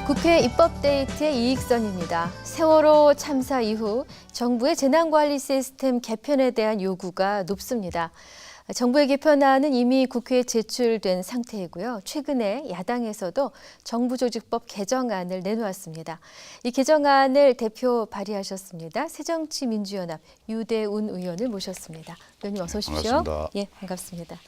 국회 입법데이트의 이익선입니다. 세월호 참사 이후 정부의 재난관리 시스템 개편에 대한 요구가 높습니다. 정부의 개편안은 이미 국회에 제출된 상태이고요. 최근에 야당에서도 정부조직법 개정안을 내놓았습니다. 이 개정안을 대표 발의하셨습니다. 새정치민주연합 유대운 의원을 모셨습니다. 의원님 어서 오십시오. 반갑습니다. 예, 반갑습니다.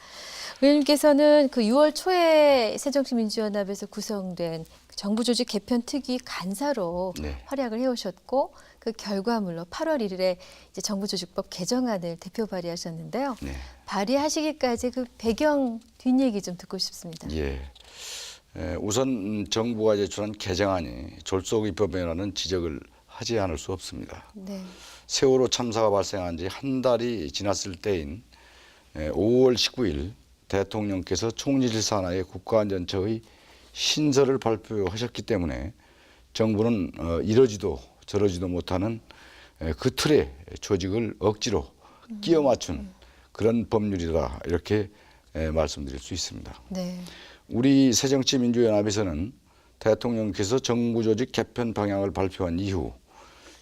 의원님께서는 그 6월 초에 새정치민주연합에서 구성된 정부조직 개편 특위 간사로 활약을 해오셨고 그 결과물로 8월 1일에 이제 정부조직법 개정안을 대표 발의하셨는데요. 발의하시기까지 그 배경 뒷얘기 좀 듣고 싶습니다. 예. 우선 정부가 제출한 개정안이 졸속입법이라는 지적을 하지 않을 수 없습니다. 네. 세월호 참사가 발생한 지 한 달이 지났을 때인 5월 19일 대통령께서 총리실 산하의 국가안전처의 신설을 발표하셨기 때문에 정부는 이러지도 저러지도 못하는 그 틀에 조직을 억지로 끼워 맞춘 그런 법률이다 이렇게 말씀드릴 수 있습니다. 네. 우리 새정치민주연합에서는 대통령께서 정부조직 개편 방향을 발표한 이후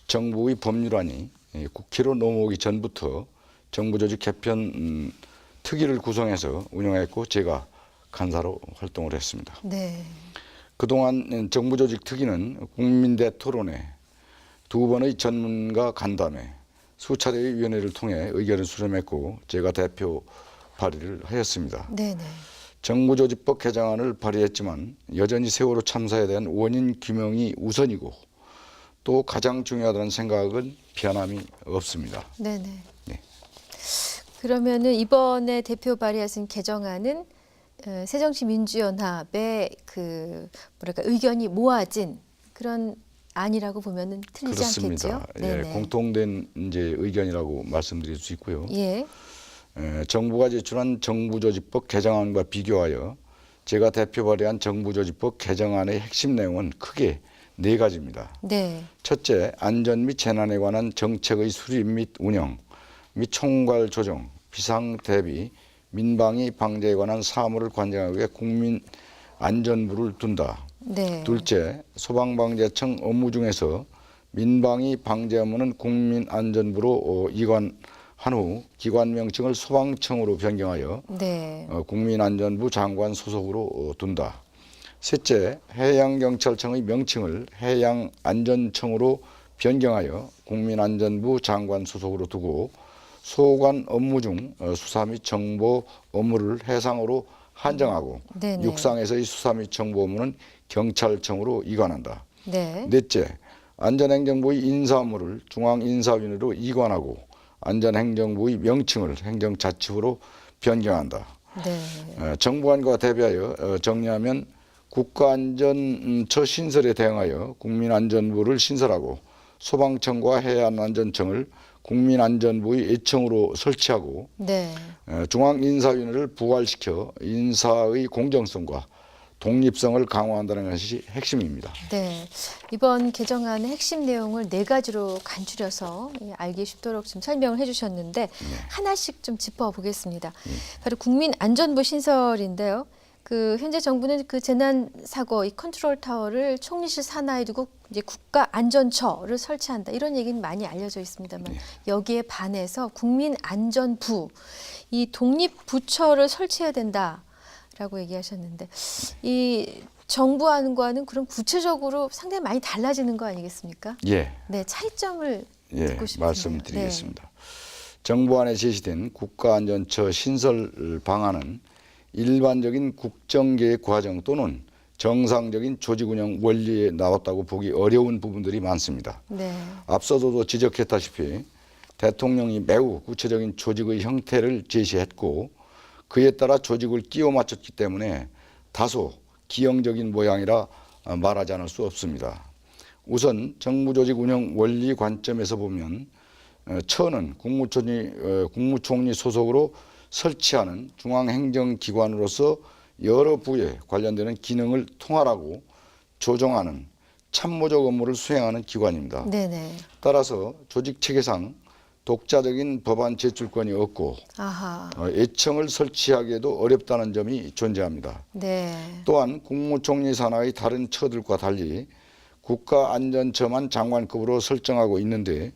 정부의 법률안이 국회로 넘어오기 전부터 정부조직 개편 특위를 구성해서 운영했고 제가 간사로 활동을 했습니다. 네. 그동안 정부조직 특위는 국민대 토론회, 2번의 전문가 간담회, 수차례의 위원회를 통해 의견을 수렴했고 제가 대표 발의를 하였습니다. 네네. 정부조직법 개정안을 발의했지만 여전히 세월호 참사에 대한 원인 규명이 우선이고 또 가장 중요하다는 생각은 변함이 없습니다. 네네. 네. 그러면은 이번에 대표 발의하신 개정안은 새정치민주연합의 그 뭐랄까 의견이 모아진 그런 안이라고 보면은 틀리지 그렇습니다. 않겠죠? 예, 네네. 공통된 이제 의견이라고 말씀드릴 수 있고요. 예. 정부가 제출한 정부조직법 개정안과 비교하여 제가 대표 발의한 정부조직법 개정안의 핵심 내용은 크게 4가지입니다. 네. 첫째, 안전 및 재난에 관한 정책의 수립 및 운영 및 총괄 조정, 비상 대비, 민방위 방제에 관한 사무를 관장하기 위해 국민안전부를 둔다. 네. 둘째, 소방방재청 업무 중에서 민방위 방제 업무는 국민안전부로 이관한 후 기관 명칭을 소방청으로 변경하여 네. 국민안전부 장관 소속으로 둔다. 셋째, 해양경찰청의 명칭을 해양안전청으로 변경하여 국민안전부 장관 소속으로 두고 소관 업무 중 수사 및 정보 업무를 해상으로 한정하고 네네. 육상에서의 수사 및 정보 업무는 경찰청으로 이관한다. 네. 넷째, 안전행정부의 인사 업무를 중앙인사위원회로 이관하고 안전행정부의 명칭을 행정자치부로 변경한다. 네. 정부안과 대비하여 정리하면 국가안전처 신설에 대응하여 국민안전부를 신설하고 소방청과 해안안전청을 국민안전부의 애청으로 설치하고 네. 중앙인사위원회를 부활시켜 인사의 공정성과 독립성을 강화한다는 것이 핵심입니다. 네. 이번 개정안의 핵심 내용을 4가지로 간추려서 알기 쉽도록 좀 설명을 해주셨는데 하나씩 좀 짚어보겠습니다. 바로 국민안전부 신설인데요. 그 현재 정부는 그 재난 사고 이 컨트롤 타워를 총리실 산하에 두고 이제 국가안전처를 설치한다 이런 얘기는 많이 알려져 있습니다만 여기에 반해서 국민안전부 이 독립 부처를 설치해야 된다라고 얘기하셨는데 이 정부안과는 그럼 구체적으로 상당히 많이 달라지는 거 아니겠습니까? 예. 네, 차이점을 예, 듣고 싶습니다. 말씀드리겠습니다. 정부안에 제시된 국가안전처 신설 방안은 일반적인 국정계획 과정 또는 정상적인 조직운영 원리에 나왔다고 보기 어려운 부분들이 많습니다. 네. 앞서도 지적했다시피 대통령이 매우 구체적인 조직의 형태를 제시했고 그에 따라 조직을 끼워 맞췄기 때문에 다소 기형적인 모양이라 말하지 않을 수 없습니다. 우선 정부조직 운영 원리 관점에서 보면 처는 국무총리 소속으로 설치하는 중앙행정기관으로서 여러 부에 관련되는 기능을 통할하고 조정하는 참모적 업무를 수행하는 기관입니다. 네네. 따라서 조직체계상 독자적인 법안 제출권이 없고 아하. 애청을 설치하기에도 어렵다는 점이 존재합니다. 네. 또한 국무총리 산하의 다른 처들과 달리 국가안전처만 장관급으로 설정하고 있는데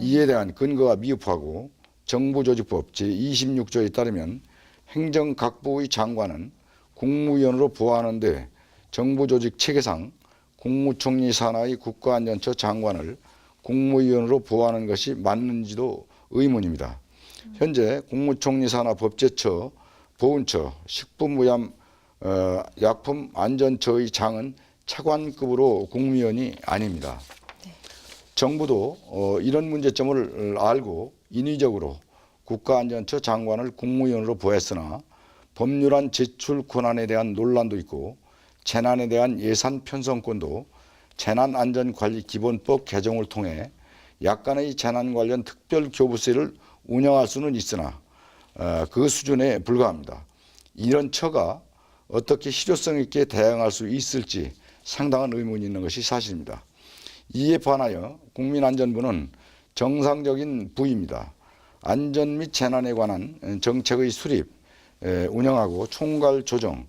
이에 대한 근거가 미흡하고 정부조직법 제26조에 따르면 행정각부의 장관은 국무위원으로 부하하는데 정부조직 체계상 국무총리 산하의 국가안전처 장관을 국무위원으로 부하하는 것이 맞는지도 의문입니다. 현재 국무총리 산하 법제처, 보훈처, 식품의약 약품안전처의 장은 차관급으로 국무위원이 아닙니다. 정부도 이런 문제점을 알고 인위적으로 국가안전처 장관을 국무위원으로 부했으나 법률안 제출 권한에 대한 논란도 있고 재난에 대한 예산 편성권도 재난안전관리기본법 개정을 통해 약간의 재난 관련 특별교부세를 운영할 수는 있으나 그 수준에 불과합니다. 이런 처가 어떻게 실효성 있게 대응할 수 있을지 상당한 의문이 있는 것이 사실입니다. 이에 반하여 국민안전부는 정상적인 부입니다. 안전 및 재난에 관한 정책의 수립, 운영하고 총괄 조정,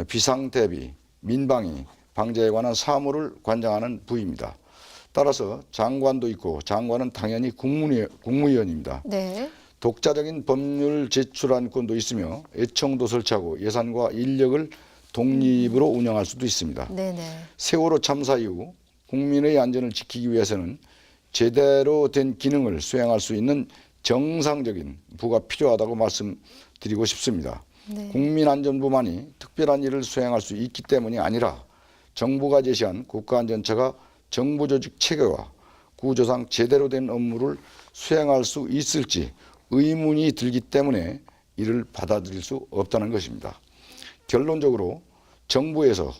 비상 대비, 민방위, 방제에 관한 사무를 관장하는 부입니다. 따라서 장관도 있고 장관은 당연히 국무위원입니다. 네. 독자적인 법률 제출안권도 있으며 애청도 설치하고 예산과 인력을 독립으로 운영할 수도 있습니다. 네네. 세월호 참사 이후 국민의 안전을 지키기 위해서는 제대로 된 기능을 수행할 수 있는 정상적인 부가 필요하다고 말씀드리고 싶습니다. 네. 국민안전부만이 특별한 일을 수행할 수 있기 때문이 아니라 정부가 제시한 국가안전처가 정부조직 체계와 구조상 제대로 된 업무를 수행할 수 있을지 의문이 들기 때문에 이를 받아들일 수 없다는 것입니다. 결론적으로 정부에서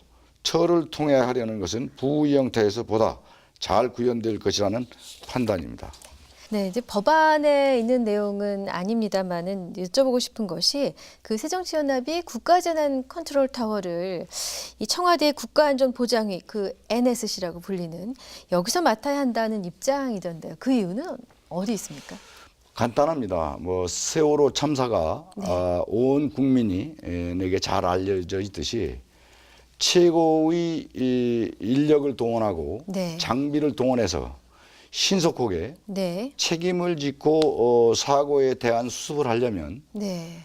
처를 통해 하려는 것은 부의 형태에서 보다 잘 구현될 것이라는 판단입니다. 네, 이제 법안에 있는 내용은 아닙니다만은 여쭤보고 싶은 것이 그 새정치연합이 국가재난 컨트롤 타워를 이 청와대 국가안전보장위 그 NSC라고 불리는 여기서 맡아야 한다는 입장이던데요. 그 이유는 어디 있습니까? 간단합니다. 세월호 참사가 온 국민이 내게 잘 알려져 있듯이 최고의 인력을 동원하고 네. 장비를 동원해서 신속하게 네. 책임을 짓고 사고에 대한 수습을 하려면 네.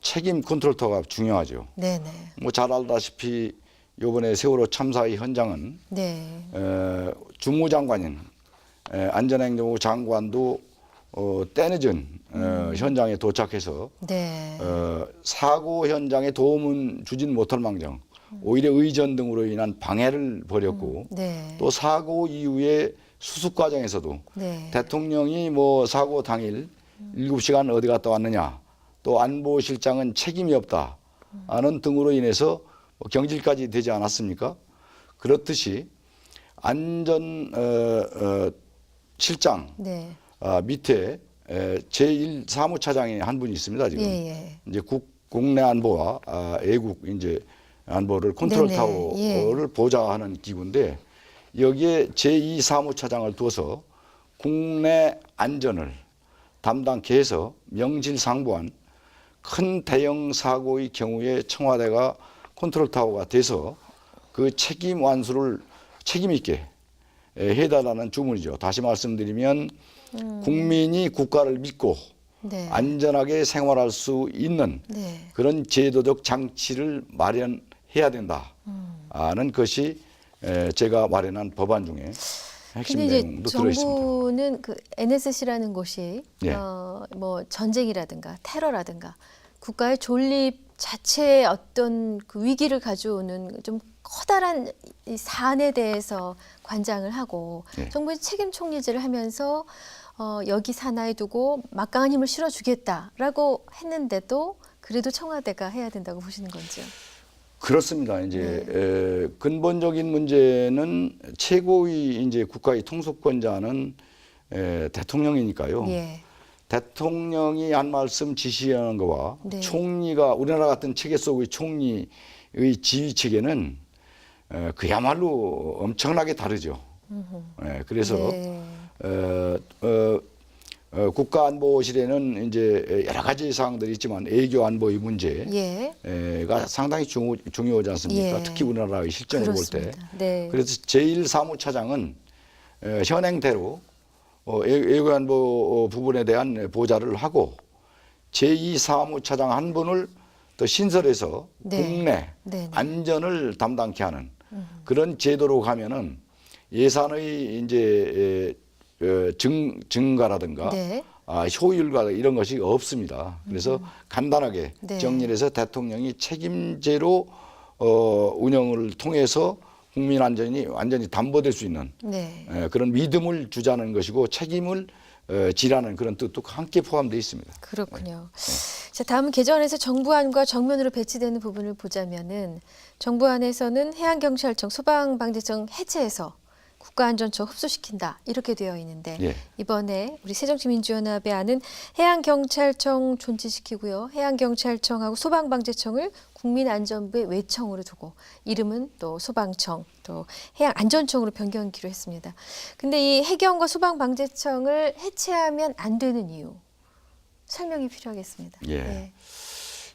책임 컨트롤터가 중요하죠. 네네. 잘 알다시피 이번에 세월호 참사의 현장은 네. 주무장관인 안전행정부 장관도 때늦은 현장에 도착해서 네. 사고 현장에 도움은 주진 못할 망정 오히려 의전 등으로 인한 방해를 벌였고 네. 또 사고 이후에 수습 과정에서도 네. 대통령이 사고 당일 7시간 어디 갔다 왔느냐 또 안보실장은 책임이 없다는 등으로 인해서 경질까지 되지 않았습니까? 그렇듯이 안전 실장 네. 밑에 제1 사무차장이 한 분이 있습니다. 지금 예. 이제 국내 안보와 애국 이제 안보를 컨트롤 네네. 타워를 보좌하는 기구인데 여기에 제2 사무차장을 두어서 국내 안전을 담당케 해서 명실상부한 큰 대형 사고의 경우에 청와대가 컨트롤 타워가 돼서 그 책임 완수를 책임 있게 해달라는 주문이죠. 다시 말씀드리면 국민이 국가를 믿고 네. 안전하게 생활할 수 있는 네. 그런 제도적 장치를 마련해야 된다는 것이 제가 마련한 법안 중에 핵심 근데 이제 내용도 들어있습니다. 정부는 그 NSC라는 곳이 예. 뭐 전쟁이라든가 테러라든가 국가의 존립 자체의 어떤 그 위기를 가져오는 좀 커다란 이 사안에 대해서 관장을 하고 예. 정부의 책임 총리제를 하면서 여기 산하에 두고 막강한 힘을 실어주겠다라고 했는데도 그래도 청와대가 해야 된다고 보시는 건지요? 그렇습니다. 이제 근본적인 문제는 최고의 이제 국가의 통수권자는 대통령이니까요. 예. 대통령이 한 말씀 지시하는 거와 네. 총리가 우리나라 같은 체계 속의 총리의 지휘 체계는 그야말로 엄청나게 다르죠. 그래서 네. 국가안보실에는 이제 여러 가지 사항들이 있지만 외교 안보의 문제가 예. 상당히 중요하지 않습니까? 예. 특히 우리나라의 실정을 볼 때. 그렇습니다. 네. 그래서 제1사무차장은 현행대로 외교 안보 부분에 대한 보좌를 하고 제2사무차장 한 분을 더 신설해서 네. 국내 네. 안전을 담당케 하는 그런 제도로 가면은 예산의 이제 증가라든가 네. 효율과 이런 것이 없습니다. 그래서 간단하게 네. 정리를 해서 대통령이 책임제로 운영을 통해서 국민 안전이 완전히 담보될 수 있는 네. 그런 믿음을 주자는 것이고 책임을 지라는 그런 뜻도 함께 포함되어 있습니다. 그렇군요. 자, 다음은 개정안에서 정부안과 정면으로 배치되는 부분을 보자면은 정부안에서는 해양경찰청, 소방방재청 해체해서 국가안전처 흡수시킨다 이렇게 되어 있는데 예. 이번에 우리 새정치민주연합의 안은 해양경찰청 존치시키고요. 해양경찰청하고 소방방재청을 국민안전부의 외청으로 두고 이름은 또 소방청, 또 해양안전청으로 변경하기로 했습니다. 근데 이 해경과 소방방재청을 해체하면 안 되는 이유 설명이 필요하겠습니다. 예.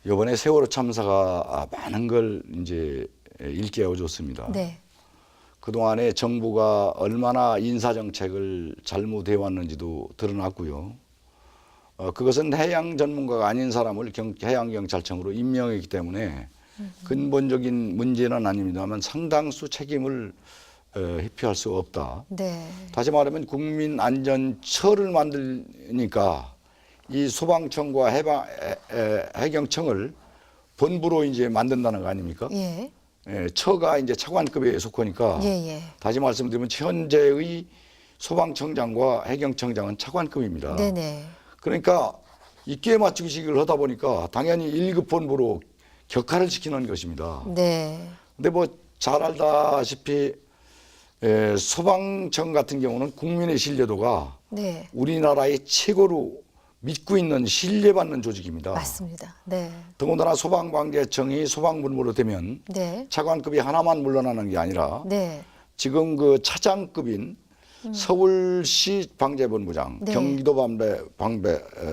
이번에 세월호 참사가 많은 걸 이제 일깨워줬습니다. 네. 그동안에 정부가 얼마나 인사정책을 잘못해 왔는지도 드러났고요. 그것은 해양 전문가가 아닌 사람을 해양경찰청으로 임명했기 때문에 근본적인 문제는 아닙니다만 상당수 책임을 회피할 수 없다. 네. 다시 말하면 국민안전처를 만드니까 이 소방청과 해경청을 본부로 이제 만든다는 거 아닙니까? 예. 처가 이제 차관급에 속하니까 예. 다시 말씀드리면 현재의 소방청장과 해경청장은 차관급입니다. 네네. 그러니까 입기에 맞추기식을 하다 보니까 당연히 1급 본부로 격하를 시키는 것입니다. 네. 근데 뭐 잘 알다시피 소방청 같은 경우는 국민의 신뢰도가 네. 우리나라의 최고로 믿고 있는 신뢰받는 조직입니다. 맞습니다. 네. 더군다나 소방방재청이 소방본부로 되면 네. 차관급이 하나만 물러나는 게 아니라 네. 지금 그 차장급인 서울시 방재본부장, 네. 경기도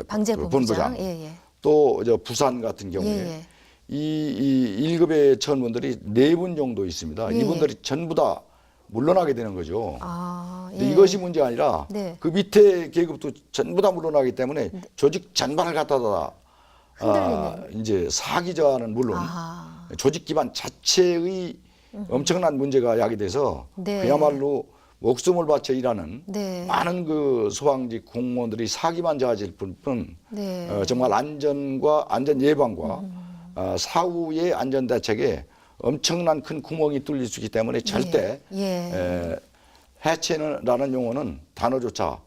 방재본부장. 예. 또 저 부산 같은 경우에 예. 이 1급의 전문들이 4분 정도 있습니다. 예. 이분들이 전부 다 물러나게 되는 거죠. 아, 근데 예. 이것이 문제가 아니라 네. 그 밑에 계급도 전부 다 물러나기 때문에 조직 전반을 갖다가 이제 사기자는 물론 아하. 조직 기반 자체의 엄청난 문제가 야기돼서 네. 그야말로 목숨을 바쳐 일하는 네. 많은 그 소방직 공무원들이 사기만 자질 뿐 네. 정말 안전 예방과 사후의 안전 대책에 엄청난 큰 구멍이 뚫릴 수 있기 때문에 절대 예. 해체라는 용어는 단어조차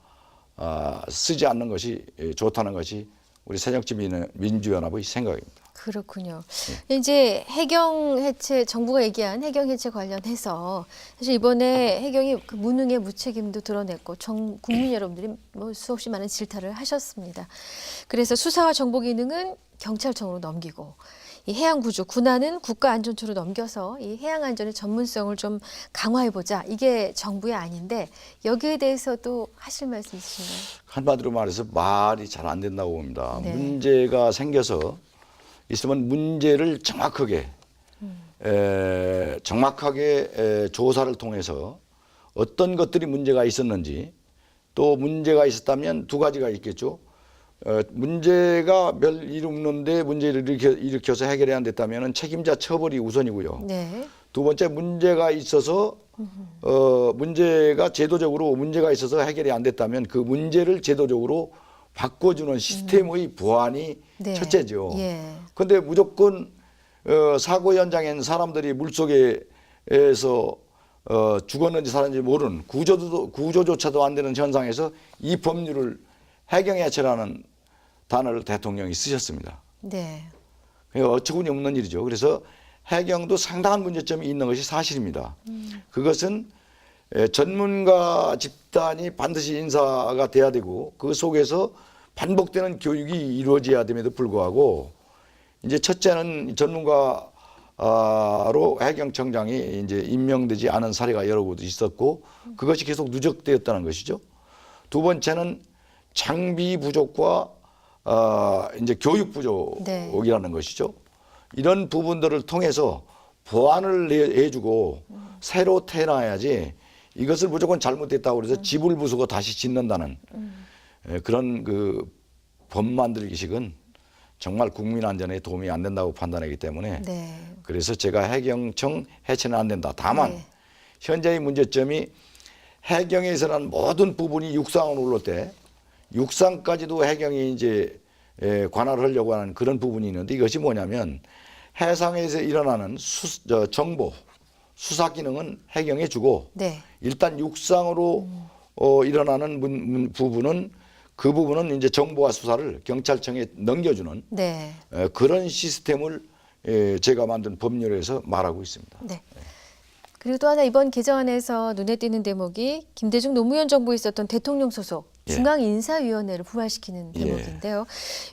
쓰지 않는 것이 좋다는 것이 우리 새정치민주연합의 생각입니다. 그렇군요. 이제 해경 해체, 정부가 얘기한 해경 해체 관련해서 사실 이번에 해경이 그 무능의 무책임도 드러냈고 국민 여러분들이 뭐 수없이 많은 질타를 하셨습니다. 그래서 수사와 정보 기능은 경찰청으로 넘기고 이 해양구조, 군안은 국가안전처로 넘겨서 이 해양안전의 전문성을 좀 강화해보자. 이게 정부의 안인데 여기에 대해서도 하실 말씀 있으신가요? 한마디로 말해서 말이 잘 안 된다고 봅니다. 네. 문제가 생겨서 있으면 문제를 정확하게 조사를 통해서 어떤 것들이 문제가 있었는지 또 문제가 있었다면 두 가지가 있겠죠. 문제가 별 일 없는데 문제를 일으켜서 해결이 안 됐다면 책임자 처벌이 우선이고요. 네. 두 번째 문제가 있어서 문제가 제도적으로 문제가 있어서 해결이 안 됐다면 그 문제를 제도적으로 바꿔주는 시스템의 보완이 네. 첫째죠. 예. 그런데 무조건 사고 현장엔 사람들이 물속에서 죽었는지 살았는지 모르는 구조조차도 안 되는 현상에서 이 법률을 해경해체라는 단어를 대통령이 쓰셨습니다. 네. 어처구니 없는 일이죠. 그래서 해경도 상당한 문제점이 있는 것이 사실입니다. 그것은 전문가 집단이 반드시 인사가 돼야 되고 그 속에서 반복되는 교육이 이루어져야 됨에도 불구하고 이제 첫째는 전문가로 해경청장이 이제 임명되지 않은 사례가 여러 곳 있었고 그것이 계속 누적되었다는 것이죠. 두 번째는 장비 부족과 이제 교육 부족이라는 것이죠. 이런 부분들을 통해서 보완을 해주고 새로 태어나야지 이것을 무조건 잘못됐다고 그래서 집을 부수고 다시 짓는다는 그런 그 법 만들기식은 정말 국민 안전에 도움이 안 된다고 판단하기 때문에 그래서 제가 해경청 해체는 안 된다. 다만 현재의 문제점이 해경에서는 모든 부분이 육상으로 올릴 때 육상까지도 해경이 이제 관할하려고 하는 그런 부분이 있는데 이것이 뭐냐면 해상에서 일어나는 정보, 수사 기능은 해경에 주고 일단 육상으로 일어나는 부분은 그 부분은 이제 정보와 수사를 경찰청에 넘겨주는 그런 시스템을 제가 만든 법률에서 말하고 있습니다. 그리고 또 하나 이번 개정안에서 눈에 띄는 대목이 김대중 노무현 정부에 있었던 대통령 소속 중앙인사위원회를 부활시키는 대목인데요.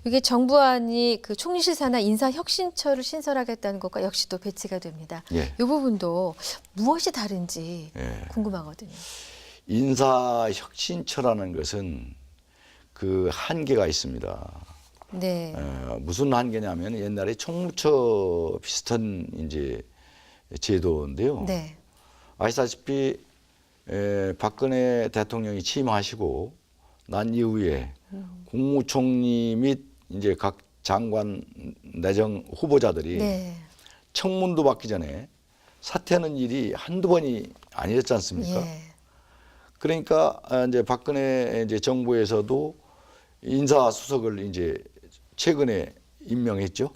이게 정부안이 그 총리실 산하 인사혁신처를 신설하겠다는 것과 역시 또 배치가 됩니다. 이 부분도 무엇이 다른지 궁금하거든요. 인사혁신처라는 것은 그 한계가 있습니다. 무슨 한계냐면 옛날에 총무처 비슷한 이제 제도인데요. 아시다시피 박근혜 대통령이 취임하시고 난 이후에 국무총리 및 이제 각 장관 내정 후보자들이 청문도 받기 전에 사퇴하는 일이 한두 번이 아니었지 않습니까? 그러니까 이제 박근혜 이제 정부에서도 인사수석을 이제 최근에 임명했죠.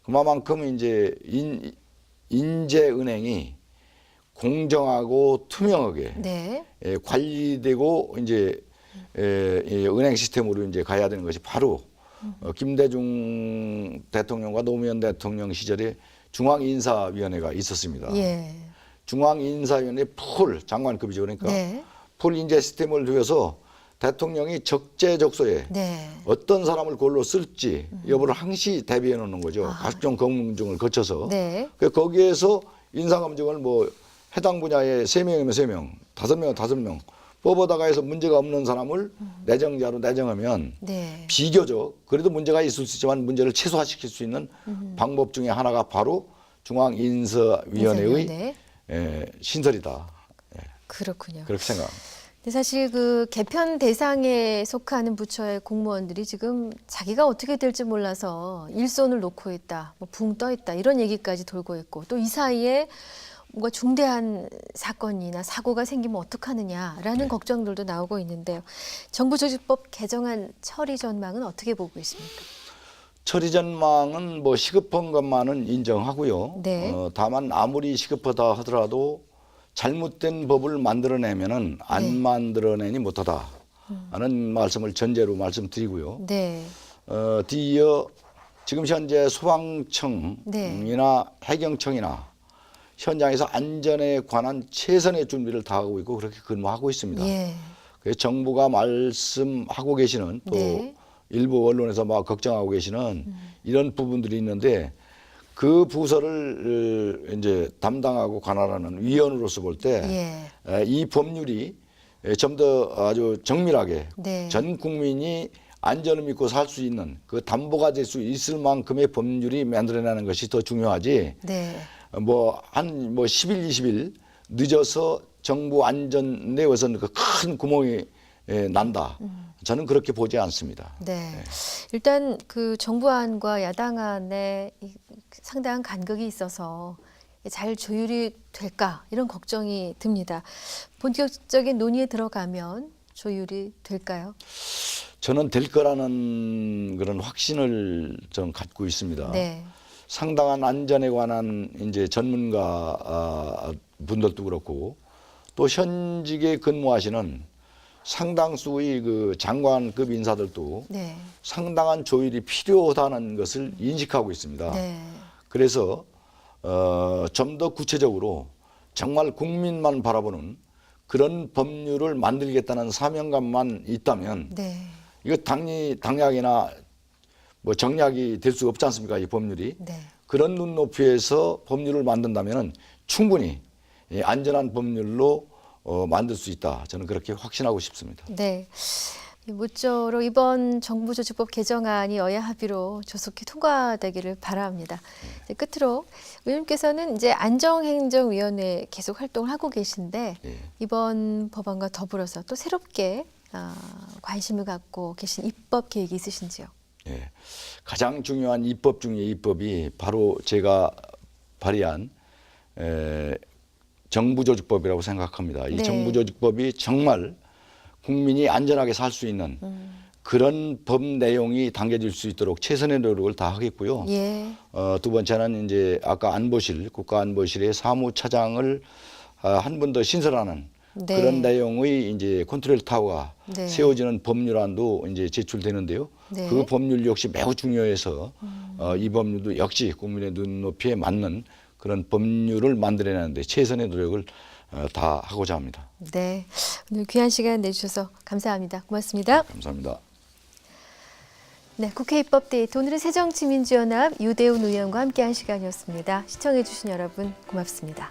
그만큼 이제 인재은행이 공정하고 투명하게 관리되고 이제 은행 시스템으로 이제 가야 되는 것이 바로 김대중 대통령과 노무현 대통령 시절에 중앙인사위원회가 있었습니다. 중앙인사위원회 풀 장관급이죠. 그러니까 풀 인재 시스템을 두어서 대통령이 적재적소에 어떤 사람을 골로 쓸지 여부를 항시 대비해 놓는 거죠. 각종 검증을 거쳐서. 거기에서 인사검증을 뭐 해당 분야에 3명이면 3명, 5명이면 5명 뽑아다가 해서 문제가 없는 사람을 내정자로 내정하면 비교적 그래도 문제가 있을 수 있지만 문제를 최소화시킬 수 있는 방법 중에 하나가 바로 중앙인사위원회의 신설이다. 그렇군요. 그렇게 생각합니다. 근데 사실 그 개편 대상에 속하는 부처의 공무원들이 지금 자기가 어떻게 될지 몰라서 일손을 놓고 있다, 뭐 붕 떠 있다 이런 얘기까지 돌고 있고 또 이 사이에 뭔가 중대한 사건이나 사고가 생기면 어떡하느냐라는 걱정들도 나오고 있는데요. 정부조직법 개정안 처리 전망은 어떻게 보고 있습니까? 처리 전망은 뭐 시급한 것만은 인정하고요. 다만 아무리 시급하다 하더라도 잘못된 법을 만들어내면은 안 만들어내니 못하다 하는 말씀을 전제로 말씀드리고요. 뒤이어 지금 현재 소방청이나 해경청이나 현장에서 안전에 관한 최선의 준비를 다하고 있고 그렇게 근무하고 있습니다. 그래서 정부가 말씀하고 계시는 또 일부 언론에서 막 걱정하고 계시는 이런 부분들이 있는데 그 부서를 이제 담당하고 관할하는 위원으로서 볼 때 이 법률이 좀 더 아주 정밀하게 전 국민이 안전을 믿고 살 수 있는 그 담보가 될 수 있을 만큼의 법률이 만들어내는 것이 더 중요하지. 뭐 한 10일, 20일 늦어서 정부 안전 내에서는 그 큰 구멍이 난다. 저는 그렇게 보지 않습니다. 일단 그 정부안과 야당안에 상당한 간극이 있어서 잘 조율이 될까 이런 걱정이 듭니다. 본격적인 논의에 들어가면 조율이 될까요? 저는 될 거라는 그런 확신을 좀 갖고 있습니다. 상당한 안전에 관한 이제 전문가 분들도 그렇고 또 현직에 근무하시는 상당수의 그 장관급 인사들도 상당한 조율이 필요하다는 것을 인식하고 있습니다. 그래서 좀 더 구체적으로 정말 국민만 바라보는 그런 법률을 만들겠다는 사명감만 있다면 이거 당약이나 뭐 정략이 될 수 없지 않습니까? 이 법률이. 그런 눈높이에서 법률을 만든다면 충분히 안전한 법률로 만들 수 있다. 저는 그렇게 확신하고 싶습니다. 모쪼록 이번 정부조직법 개정안이 여야 합의로 조속히 통과되기를 바랍니다. 이제 끝으로 의원님께서는 이제 안정행정위원회 계속 활동을 하고 계신데 예. 이번 법안과 더불어서 또 새롭게 관심을 갖고 계신 입법 계획이 있으신지요? 예. 가장 중요한 입법 중에 입법이 바로 제가 발의한 정부조직법이라고 생각합니다. 이 네. 정부조직법이 정말 국민이 안전하게 살 수 있는 그런 법 내용이 담겨질 수 있도록 최선의 노력을 다 하겠고요. 예. 두 번째는 이제 아까 안보실, 국가안보실의 사무차장을 한 번 더 신설하는 네. 그런 내용의 이제 컨트롤 타워가 네. 세워지는 법률안도 이제 제출되는데요. 네. 그 법률 역시 매우 중요해서 이 법률도 역시 국민의 눈높이에 맞는 그런 법률을 만들어내는데 최선의 노력을 다 하고자 합니다. 네. 오늘 귀한 시간 내주셔서 감사합니다. 고맙습니다. 감사합니다. 네, 국회 입법데이트 오늘은 새정치민주연합 유대훈 의원과 함께한 시간이었습니다. 시청해주신 여러분 고맙습니다.